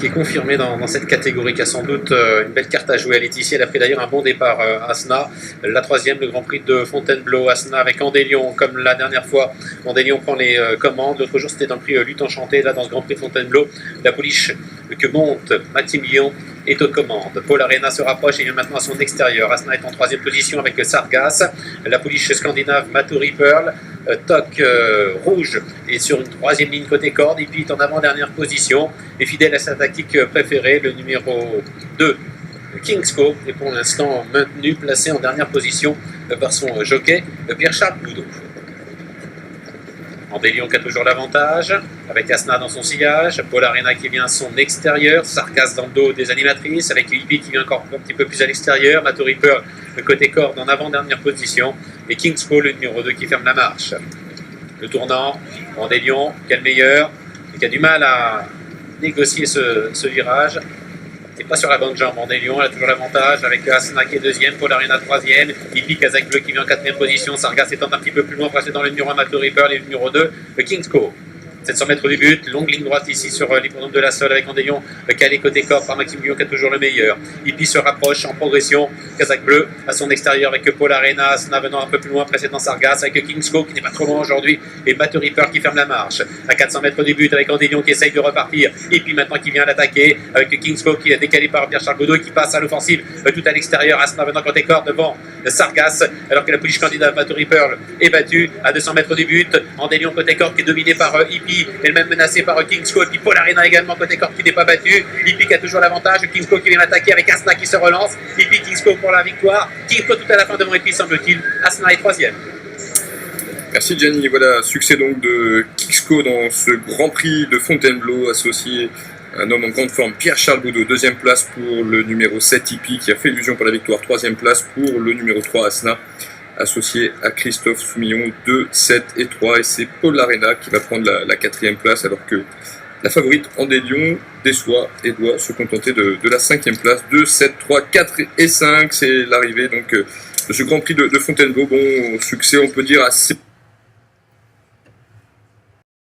qui est confirmée dans cette catégorie, qui a sans doute une belle carte à jouer. Laetitia, elle a pris d'ailleurs un bon départ, Asna. La troisième, le Grand Prix de Fontainebleau. Asna avec Andélion, comme la dernière fois. Andélion prend les commandes. L'autre jour, c'était dans le prix Lutte Enchantée. Là, dans ce Grand Prix de Fontainebleau, la pouliche que monte Maximilian est aux commandes. Paul Arena se rapproche et vient maintenant à son extérieur. Asna est en troisième position avec Sargas. La pouliche scandinave Maturi Pearl. Toc rouge est sur une troisième ligne côté corde. Et puis est en avant-dernière position. Et fidèle à sa tactique préférée, le numéro 2, Kingsco, est pour l'instant maintenu, placé en dernière position par son jockey, Pierre-Charles Boudot. Andélion qui a toujours l'avantage, avec Asna dans son sillage, Paul Arena qui vient à son extérieur, Sarkas dans le dos des animatrices, avec Hippie qui vient encore un petit peu plus à l'extérieur, Mato Reaper, le côté corde en avant-dernière position, et Kingsco, le numéro 2, qui ferme la marche. Le tournant, Andélion, qui est le meilleur, et qui a du mal à négocier ce virage. Et pas sur la bonne jambe. Andélion, elle a toujours l'avantage avec Asna qui est deuxième, Paul Arena troisième, Hippie Kazakh Bleu qui vient en quatrième position, Sargas étant un petit peu plus loin, passé dans le numéro 1, Mato Reaper, et le numéro 2, le Kingsco. 700 mètres du but, longue ligne droite ici sur l'hippodrome de la Sole avec Andélion calé côté corps par Maximilian qui a toujours le meilleur. Hippie se rapproche en progression, Kazakh Bleu à son extérieur avec Paul Arena, Asna venant un peu plus loin, précédent Sargas avec Kingsco qui n'est pas trop loin aujourd'hui et Mato Reaper qui ferme la marche. À 400 mètres du but avec Andélion qui essaye de repartir. Hippie maintenant qui vient l'attaquer avec Kingsco qui est décalé par Pierre-Charles Boudot et qui passe à l'offensive tout à l'extérieur. Asna venant côté corps devant Sargas alors que la pouliche candidate Mato Reaper est battue à 200 mètres du but. Andélion côté corps qui est dominé par Hippie, elle-même menacée par Kingsco, et puis Paul Arena également côté corps qui n'est pas battu. Hippie qui a toujours l'avantage, Kingsco qui vient l'attaquer avec Asna qui se relance. Hippie, Kingsco pour la victoire. Kingsco tout à la fin devant Hippie semble-t-il. Asna est troisième. Merci Gianni. Voilà, succès donc de Kingsco dans ce Grand Prix de Fontainebleau, associé à un homme en grande forme, Pierre-Charles Boudot. Deuxième place pour le numéro 7 Hippie qui a fait illusion pour la victoire. Troisième place pour le numéro 3 Asna, associé à Christophe Soumillon, 2, 7 et 3. Et c'est Paul Arena qui va prendre la quatrième place, alors que la favorite Andélion déçoit et doit se contenter de la cinquième place. 2, 7, 3, 4 et 5. C'est l'arrivée donc de ce Grand Prix de Fontainebleau. Bon succès, on peut dire, assez